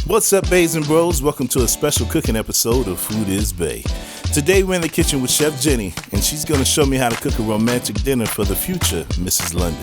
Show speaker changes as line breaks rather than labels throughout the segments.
What's up, Baes Bros? Welcome to a special cooking episode of Food is Bae. Today we're in the kitchen with Chef Jenny, and she's going to show me how to cook a romantic dinner for the future Mrs. London.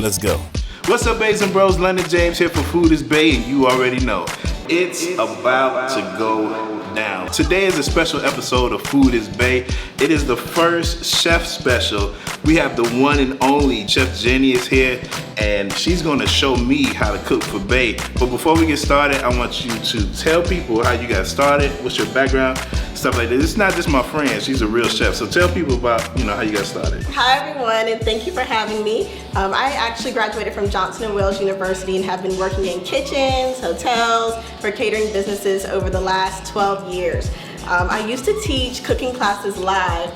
Let's go. What's up, Baes Bros? London James here for Food is Bae, and you already know it's about to go down. Today is a special episode of Food is Bae. It is the first chef special. We have the one and only Chef Jenny is here, and she's gonna show me how to cook for Bae. But before we get started, I want you to tell people how you got started, what's your background, stuff like this. It's not just my friend, she's a real chef. So tell people about, how you got started.
Hi everyone, and thank you for having me. I actually graduated from Johnson & Wales University and have been working in kitchens, hotels, for catering businesses over the last 12 years. I used to teach cooking classes live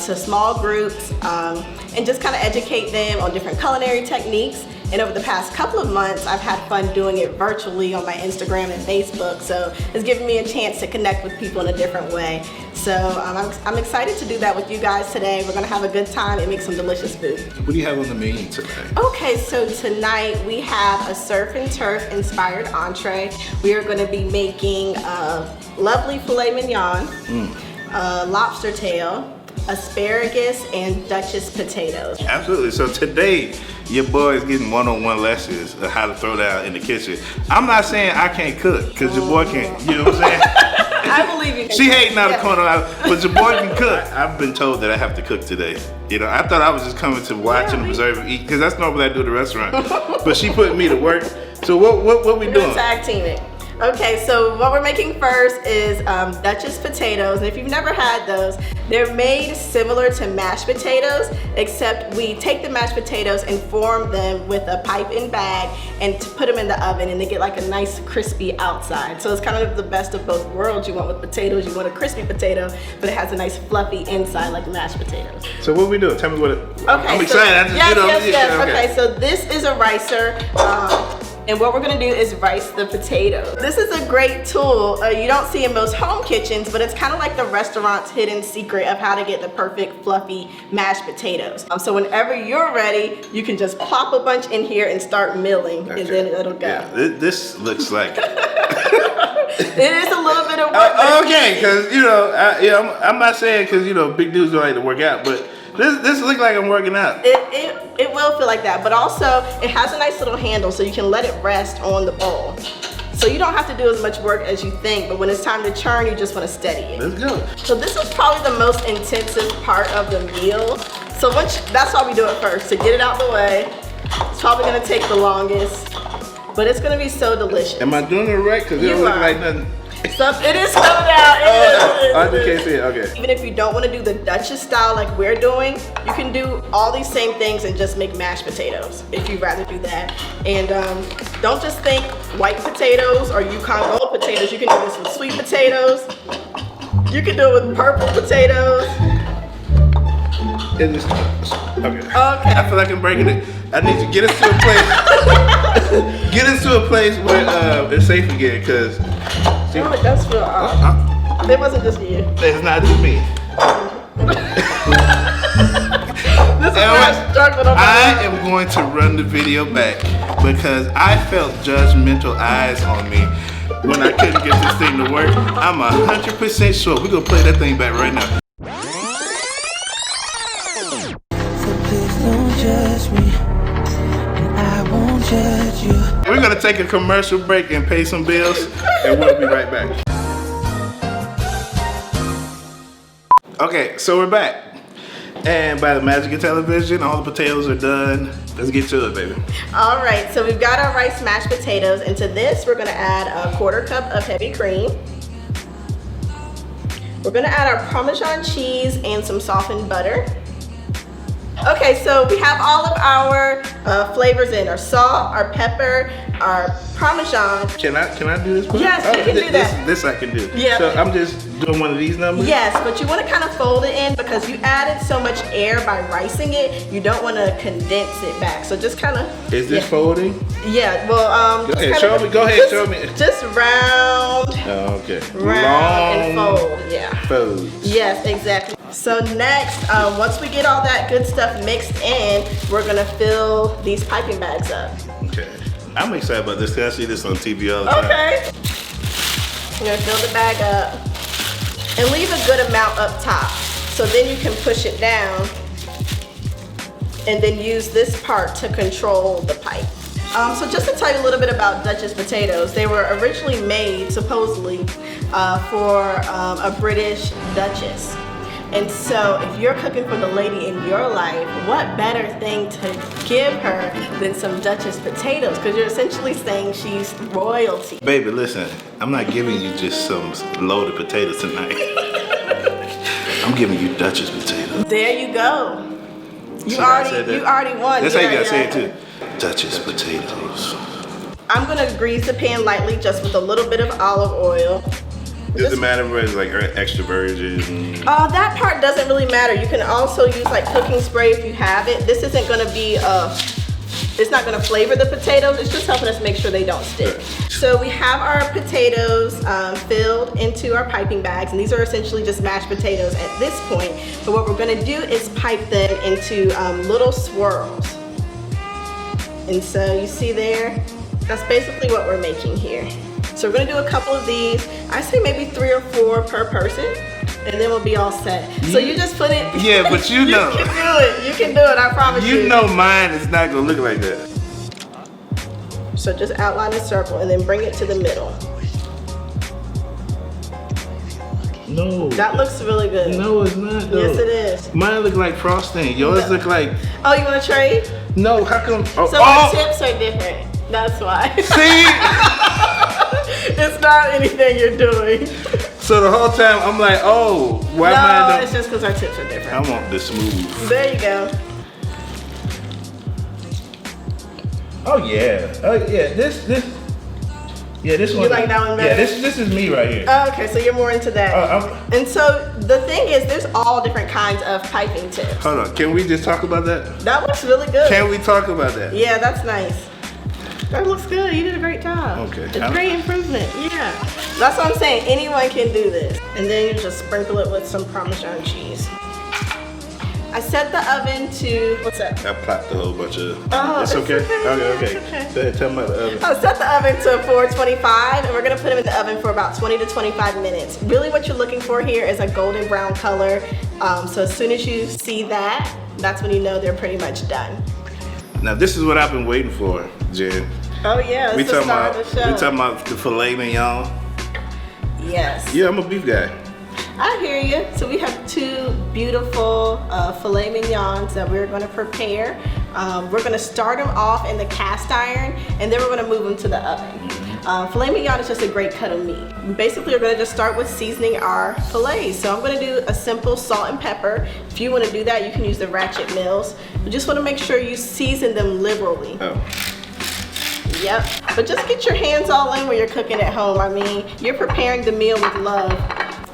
to small groups and just kind of educate them on different culinary techniques. And over the past couple of months, I've had fun doing it virtually on my Instagram and Facebook. So it's given me a chance to connect with people in a different way. So I'm excited to do that with you guys today. We're gonna have a good time and make some delicious food.
What do you have on the menu today?
Okay, so tonight we have a surf and turf inspired entree. We are gonna be making a lovely filet mignon, lobster tail, asparagus, and Duchess potatoes.
Absolutely. So today, your boy is getting one-on-one lessons of how to throw down in the kitchen. I'm not saying I can't cook, because your boy can, you know what I'm saying?
I believe you can.
She hating out the corner, but your boy can cook. I've been told that I have to cook today. I thought I was just coming to watch and observe and eat, because that's normally what I do at the restaurant. But she put me to work. So what we doing?
Tag teaming. Okay, so what we're making first is Duchess potatoes, and if you've never had those, they're made similar to mashed potatoes, except we take the mashed potatoes and form them with a pipe and bag and put them in the oven, and they get like a nice crispy outside. So it's kind of the best of both worlds. You want with potatoes, you want a crispy potato, but it has a nice fluffy inside like mashed potatoes.
So what we doing? Tell me what it,
okay,
I'm excited.
Yes. Okay, so this is a ricer. And what we're gonna do is rice the potatoes. This is a great tool you don't see in most home kitchens, but it's kind of like the restaurant's hidden secret of how to get the perfect fluffy mashed potatoes. So whenever you're ready, you can just plop a bunch in here and start milling, and then it'll go.
Yeah, this looks like
it is a little bit of work.
Okay, because I'm not saying because big dudes don't like to work out, but this looks like I'm working out.
It will feel like that, but also it has a nice little handle so you can let it rest on the bowl. So you don't have to do as much work as you think, but when it's time to churn, you just want to steady it.
Let's go.
So this is probably the most intensive part of the meal. So that's why we do it first, to get it out the way. It's probably gonna take the longest, but it's gonna be so delicious.
Am I doing it right? Because it don't look like nothing.
It is coming out.
I just can't see it. Okay.
Even if you don't want to do the Duchess style like we're doing, you can do all these same things and just make mashed potatoes if you'd rather do that. And don't just think white potatoes or Yukon Gold potatoes. You can do this with sweet potatoes. You can do it with purple potatoes.
Okay. I feel like I'm breaking it. I need to get us to a place. Get us to a place where it's safe again, because.
It does feel odd. It wasn't just you.
It's not just me.
This is where I struggled on
I am going to run the video back because I felt judgmental eyes on me when I couldn't get this thing to work. I'm 100% sure. We're going to play that thing back right now.
So please don't judge me, and I won't judge you.
We're going to take a commercial break and pay some bills, and we'll be right back. Okay, so we're back. And by the magic of television, all the potatoes are done. Let's get to it, baby.
All right, so we've got our rice mashed potatoes. And to this, we're gonna add a 1/4 cup of heavy cream. We're gonna add our Parmesan cheese and some softened butter. Okay, so we have all of our flavors in, our salt, our pepper, our Parmesan.
Can I do this?
Yes, you can do that.
This I can do.
Yeah.
So I'm just doing one of these numbers?
Yes, but you want to kind of fold it in because you added so much air by ricing it. You don't want to condense it back. So just kind of.
Is this folding?
Yeah. Well,
Go ahead, show me. Go ahead, show me.
Just round.
Oh, okay.
Round
Long
and fold. Yeah.
Folds.
Yes, exactly. So next, once we get all that good stuff mixed in, we're gonna fill these piping bags up.
Okay. I'm excited about this because I see this on TV all the time.
Okay. You're gonna fill the bag up and leave a good amount up top. So then you can push it down and then use this part to control the pipe. So just to tell you a little bit about Duchess potatoes, they were originally made supposedly for a British Duchess. And so if you're cooking for the lady in your life, what better thing to give her than some Duchess potatoes? Because you're essentially saying she's royalty.
Baby, listen, I'm not giving you just some loaded potatoes tonight. I'm giving you Duchess potatoes.
There you go. You
See how I said that?
you already won.
That's how you
Yeah,
gotta say
yeah.
it too. Duchess potatoes.
I'm gonna grease the pan lightly just with a little bit of olive oil.
Does it matter whether it's like extra virgin?
That part doesn't really matter. You can also use like cooking spray if you have it. This isn't gonna be it's not gonna flavor the potatoes. It's just helping us make sure they don't stick. So we have our potatoes filled into our piping bags, and these are essentially just mashed potatoes at this point. But what we're gonna do is pipe them into little swirls. And so you see there, that's basically what we're making here. So we're gonna do a couple of these. I say maybe 3 or 4 per person, and then we'll be all set. So you just put it.
Yeah, but you know.
You can do it. You can do it. I promise you.
You know mine is not gonna look like that.
So just outline a circle and then bring it to the middle.
No.
That looks really good.
No, it's not though.
Yes, it is.
Mine look like frosting. Yours look like.
Oh, you want to trade?
No, how come? Oh,
So our tips are different. That's why.
See?
It's not anything you're doing.
So the whole time I'm like, oh, why mine
No,
don't?
it's just because our tips are different.
I want the smooth.
There you go.
Oh yeah. Oh yeah. This one.
You like that one better?
Yeah, this is me right here.
Oh, okay, so you're more into that. And so the thing is, there's all different kinds of piping tips.
Hold on. Can we just talk about that?
That looks really good.
Can we talk about that?
Yeah, that's nice. That looks good. You did a great job.
Okay.
It's a great improvement. Yeah. That's what I'm saying. Anyone can do this. And then you just sprinkle it with some Parmesan cheese. I set the oven to, what's that?
I popped a whole bunch of.
Oh,
it's okay. Okay.
It's okay.
Go ahead, tell me about the oven.
I set the oven to 425, and we're gonna put them in the oven for about 20 to 25 minutes. Really what you're looking for here is a golden brown color. So as soon as you see that, that's when you know they're pretty much done.
Now this is what I've been waiting for, Jen.
Oh yeah,
We
it's the star of the show.
talking about the filet mignon.
Yes.
Yeah, I'm a beef guy.
I hear you. So we have 2 beautiful filet mignons that we're going to prepare. We're going to start them off in the cast iron, and then we're going to move them to the oven. Filet mignon is just a great cut of meat. Basically, we're going to just start with seasoning our fillets. So I'm going to do a simple salt and pepper. If you want to do that, you can use the ratchet mills. You just want to make sure you season them liberally.
Oh.
Yep, but just get your hands all in when you're cooking at home. I mean, you're preparing the meal with love.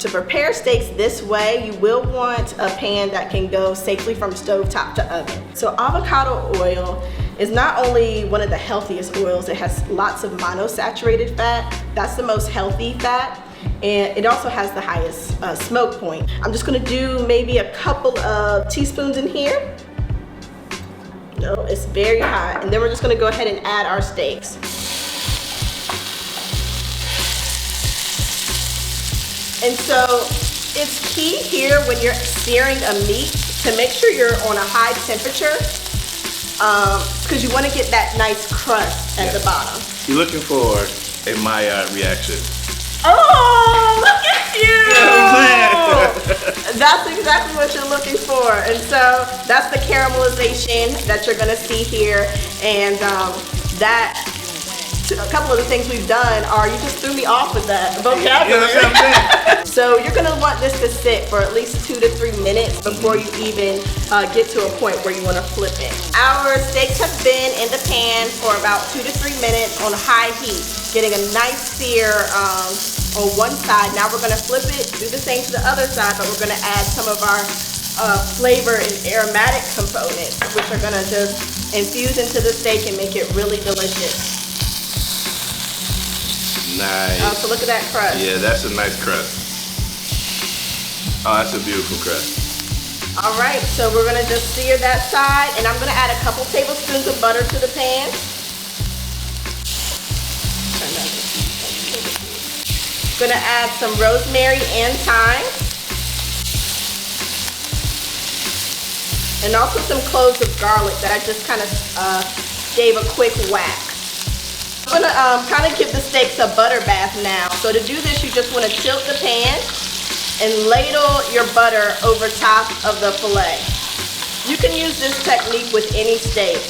To prepare steaks this way, you will want a pan that can go safely from stovetop to oven. So avocado oil is not only one of the healthiest oils, it has lots of monosaturated fat. That's the most healthy fat. And it also has the highest smoke point. I'm just gonna do maybe a couple of teaspoons in here. No, it's very hot. And then we're just gonna go ahead and add our steaks. And so it's key here when you're searing a meat to make sure you're on a high temperature because you want to get that nice crust at the bottom.
You're looking for a Maillard reaction.
Oh, look at you!
You know what I'm saying?
That's exactly what you're looking for. And so that's the caramelization that you're gonna see here. And a couple of the things we've done are, you just threw me off with that vocabulary.
You know what I'm saying?
So you're gonna want this to sit for at least 2 to 3 minutes before you even get to a point where you wanna flip it. Our steaks have been in the pan for about 2 to 3 minutes on high heat, getting a nice sear on one side. Now we're gonna flip it, do the same to the other side, but we're gonna add some of our flavor and aromatic components, which are gonna just infuse into the steak and make it really delicious.
Nice.
So look at that crust.
Yeah, that's a nice crust. Oh, that's a beautiful crust.
All right, so we're gonna just sear that side, and I'm gonna add a couple tablespoons of butter to the pan. gonna add some rosemary and thyme. And also some cloves of garlic that I just kind of gave a quick whack. I'm gonna kind of give the steaks a butter bath now. So to do this, you just wanna tilt the pan and ladle your butter over top of the filet. You can use this technique with any steak,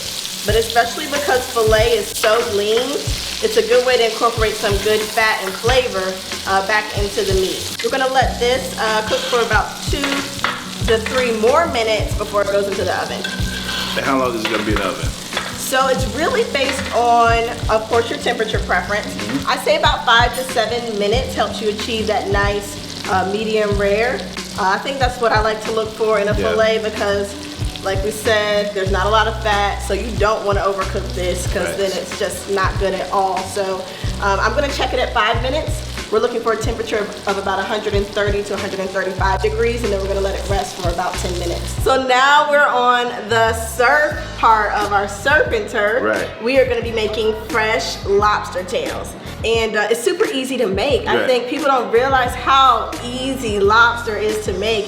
but especially because filet is so lean, it's a good way to incorporate some good fat and flavor back into the meat. We're gonna let this cook for about 2 to 3 more minutes before it goes into the oven.
And how long is it gonna be in the oven?
So it's really based on, of course, your temperature preference. I say about 5 to 7 minutes helps you achieve that nice medium rare. I think that's what I like to look for in a filet because, like we said, there's not a lot of fat, so you don't want to overcook this because then it's just not good at all. So I'm going to check it at 5 minutes. We're looking for a temperature of about 130 to 135 degrees, and then we're going to let it rest for about 10 minutes. So now we're on the serve part of our surf and turf.
Right.
We are going to be making fresh lobster tails. And it's super easy to make. I think people don't realize how easy lobster is to make.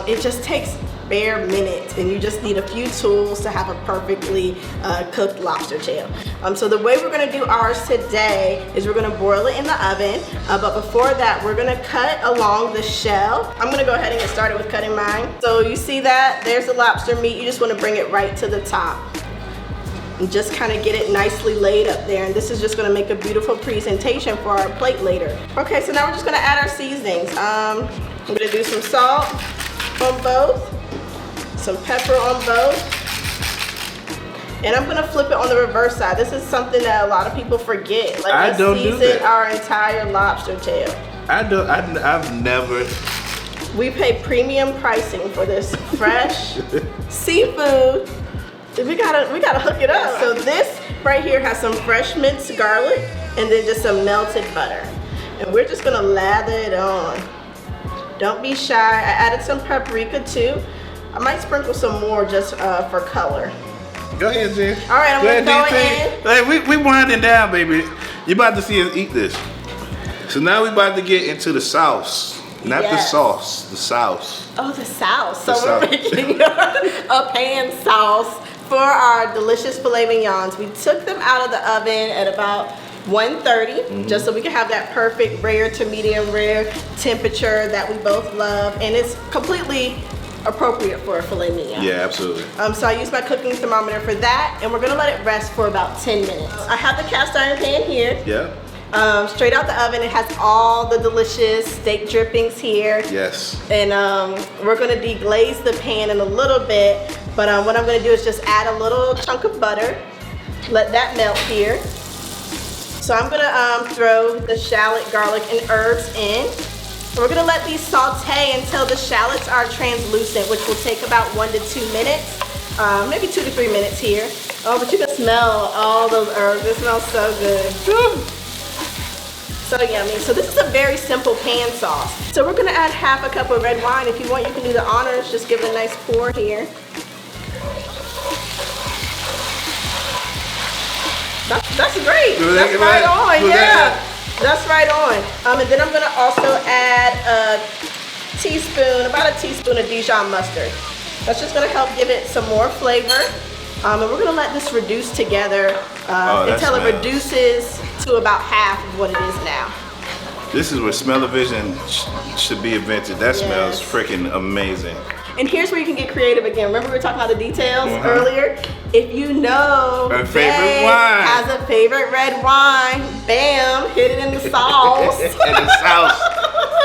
It just takes bare minutes, and you just need a few tools to have a perfectly cooked lobster tail. So the way we're gonna do ours today is we're gonna broil it in the oven, but before that we're gonna cut along the shell. I'm gonna go ahead and get started with cutting mine. So you see that? There's the lobster meat. You just wanna bring it right to the top and just kind of get it nicely laid up there, and this is just going to make a beautiful presentation for our plate later. Okay, so now we're just going to add our seasonings. I'm going to do some salt on both, some pepper on both, and I'm going to flip it on the reverse side. This is something that a lot of people forget. Like,
I don't do that.
Our entire lobster tail.
I've never.
We pay premium pricing for this fresh seafood. We gotta hook it up. So this right here has some fresh minced garlic and then just some melted butter. And we're just gonna lather it on. Don't be shy. I added some paprika too. I might sprinkle some more just for color.
Go ahead, Jen.
All right, I'm gonna throw it in.
Hey, we winding down, baby. You about to see us eat this. So now we about to get into the sauce. Not the sauce, the sauce.
Oh, the sauce. So we're making a pan sauce for our delicious filet mignons. We took them out of the oven at about 130, just so we can have that perfect rare to medium rare temperature that we both love, and it's completely appropriate for a filet mignon.
Yeah, absolutely.
So I use my cooking thermometer for that, and we're gonna let it rest for about 10 minutes. I have the cast iron pan here.
Yeah.
Straight out the oven. It has all the delicious steak drippings here.
Yes.
And we're gonna deglaze the pan in a little bit, but what I'm gonna do is just add a little chunk of butter, let that melt here. So I'm gonna throw the shallot, garlic, and herbs in. And we're gonna let these saute until the shallots are translucent, which will take about 1 to 2 minutes, maybe 2 to 3 minutes here. Oh, but you can smell all those herbs. It smells so good. So yummy. So this is a very simple pan sauce. So we're gonna add half a cup of red wine. If you want, you can do the honors. Just give it a nice pour here. That's great. That's right on, yeah. That's right on. And then I'm gonna also add about a teaspoon of Dijon mustard. That's just gonna help give it some more flavor. And we're gonna let this reduce together until it reduces to about half of what it is now.
This is where smell-o-vision should be invented. That smells freaking amazing.
And here's where you can get creative again. Remember we were talking about the details earlier? If you know
her favorite wine
has a favorite red wine, bam, hit it in the sauce.
In the sauce.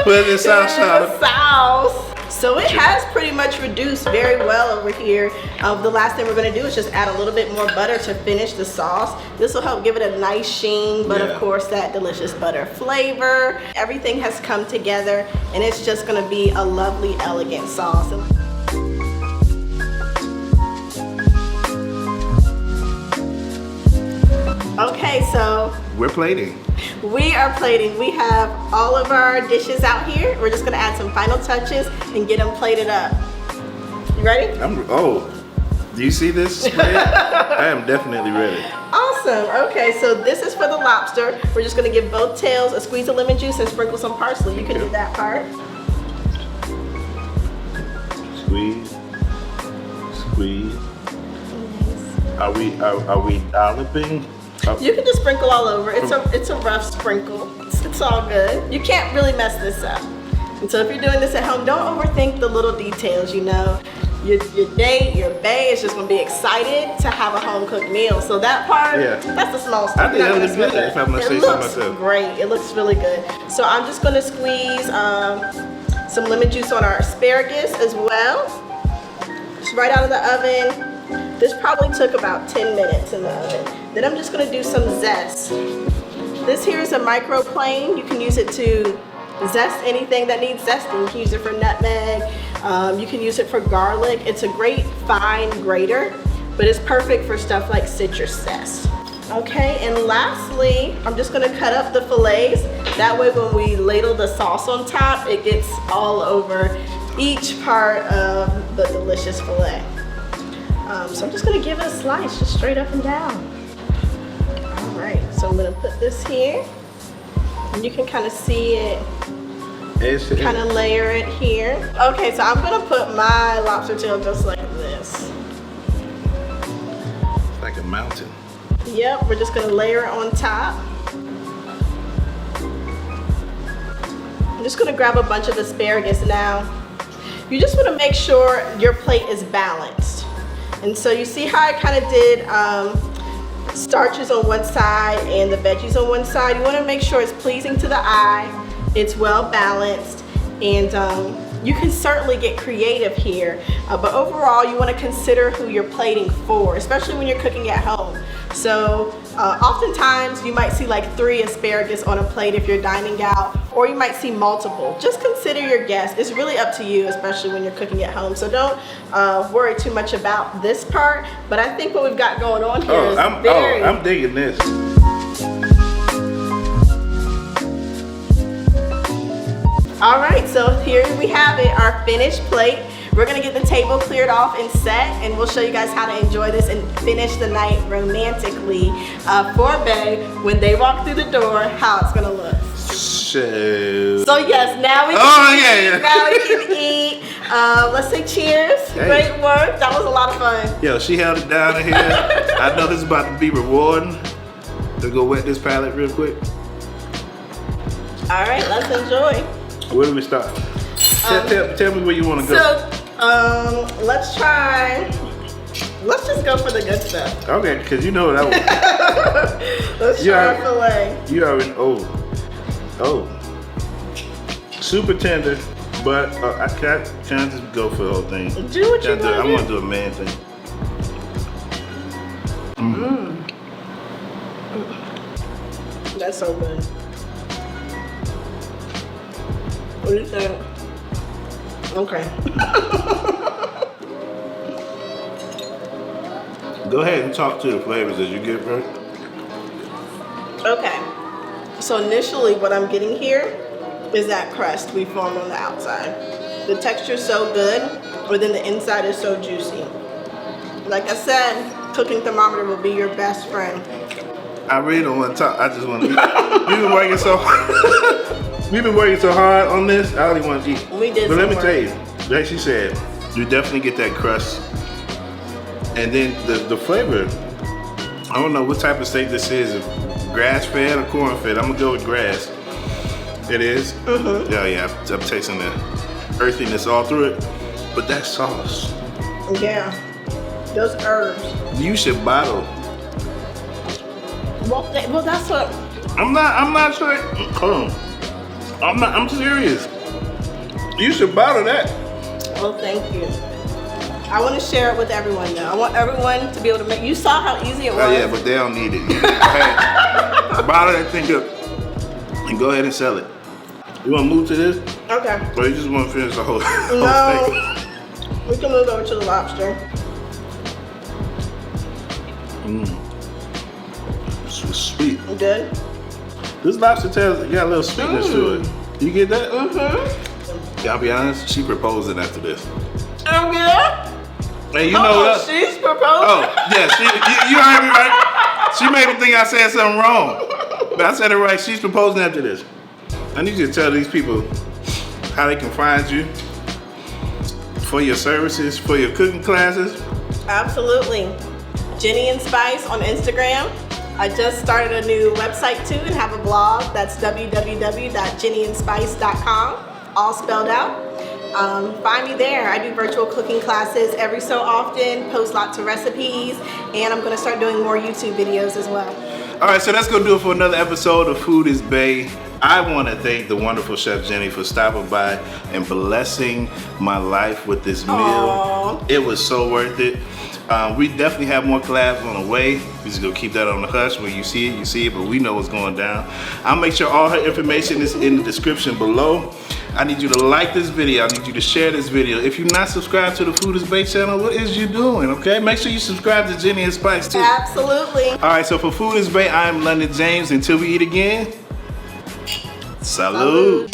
Put it in the sauce.
So it has pretty much reduced very well over here. The last thing we're gonna do is just add a little bit more butter to finish the sauce. This will help give it a nice sheen, but of course that delicious butter flavor. Everything has come together and it's just gonna be a lovely, elegant sauce. Okay, so
we're plating.
We are plating. We have all of our dishes out here. We're just gonna add some final touches and get them plated up. You ready?
Do you see this spread? I am definitely ready.
Awesome. Awesome. Okay, so this is for the lobster. We're just gonna give both tails a squeeze of lemon juice and sprinkle some parsley. You can do that part.
Squeeze. Squeeze. Are we dolloping?
You can just sprinkle all over. It's a rough sprinkle. It's all good. You can't really mess this up. And so if you're doing this at home, don't overthink the little details, you know. Your bae is just gonna be excited to have a home cooked meal. So that part, that's the small stuff.
I think that looks good if I'm gonna say so myself.
It looks great. It looks really good. So I'm just gonna squeeze some lemon juice on our asparagus as well. Just right out of the oven. This probably took about 10 minutes in the oven. Then I'm just gonna do some zest. This here is a microplane. You can use it to zest anything that needs zesting. You can use it for nutmeg. You can use it for garlic. It's a great fine grater, but it's perfect for stuff like citrus zest. Okay, and lastly, I'm just gonna cut up the fillets. That way when we ladle the sauce on top, it gets all over each part of the delicious fillet. So I'm just gonna give it a slice, just straight up and down. All right, so I'm gonna put this here. And you can kind of see it, kind of layer it here. Okay, so I'm gonna put my lobster tail just like this.
It's like a mountain.
Yep, we're just gonna layer it on top. I'm just gonna grab a bunch of asparagus now. You just wanna make sure your plate is balanced. And so you see how I kind of did starches on one side and the veggies on one side. You want to make sure it's pleasing to the eye, it's well balanced, and you can certainly get creative here, but overall you want to consider who you're plating for, especially when you're cooking at home. So oftentimes you might see like 3 asparagus on a plate if you're dining out, or you might see multiple. Just consider your guests. It's really up to you, especially when you're cooking at home. So don't worry too much about this part, but I think what we've got going on here is
I'm digging this.
All right, so here we have it, our finished plate. We're gonna get the table cleared off and set, and we'll show you guys how to enjoy this and finish the night romantically for bae when they walk through the door, how it's gonna look. So yes, now we can eat. Now we can eat. Let's say cheers. Hey. Great work. That was a lot of fun.
Yo, she held it down in here. I know this is about to be rewarding. Let's go wet this palette real quick.
All right, let's enjoy.
Where do we start? Tell me where you want to go.
So, let's just go for the good stuff.
Okay, because you know what I want.
Let's try our filet.
You already, super tender, but I can't just go for the whole thing.
Do what you want to do.
I want to do a man thing.
That's so good. What do you think? Okay.
Go ahead and talk to the flavors as you get first.
Okay. So initially what I'm getting here is that crust we formed on the outside. The texture is so good, but then the inside is so juicy. Like I said, cooking thermometer will be your best friend.
I really don't want to talk. I just want to eat. You've been working so hard. We've been working so hard on this. I only want to eat.
We did.
But let me tell you, like she said, you definitely get that crust, and then the flavor. I don't know what type of steak this is. Grass fed or corn fed? I'm gonna go with grass. It is. Mm-hmm. Yeah. I'm tasting the earthiness all through it. But that sauce.
Yeah. Those herbs.
You should bottle.
Well, that's what.
I'm not sure. Hold on. I'm serious. You should bottle that.
Oh, thank you. I want to share it with everyone though. I want everyone to be able to make. You saw how easy it was.
Oh yeah, but they don't need it. Go ahead. Bottle that thing up and go ahead and sell it. You want to move to this?
Okay.
Or you just want to finish the whole thing?
No. We can move over to the lobster.
It's sweet.
Good.
This lobster tail got a little sweetness to it. You get that?
Mm-hmm.
I'll be honest, she proposing after this.
Oh yeah?
Hey, you know what?
She's proposing?
Oh, yeah, you heard me right. She made me think I said something wrong. But I said it right. She's proposing after this. I need you to tell these people how they can find you for your services, for your cooking classes.
Absolutely. Jenny and Spice on Instagram. I just started a new website too and have a blog. That's www.jennyandspice.com, all spelled out. Find me there. I do virtual cooking classes every so often, post lots of recipes, and I'm going to start doing more YouTube videos as well.
All right, so that's going to do it for another episode of Food is Bae. I want to thank the wonderful Chef Jenny for stopping by and blessing my life with this meal.
Aww.
It was so worth it. We definitely have more collabs on the way. We're just gonna keep that on the hush. When you see it, but we know what's going down. I'll make sure all her information is in the description below. I need you to like this video. I need you to share this video. If you're not subscribed to the Food is Bae channel, what is you doing, okay? Make sure you subscribe to Jenny and Spice too.
Absolutely.
All right, so for Food is Bae, I'm London James. Until we eat again, salud.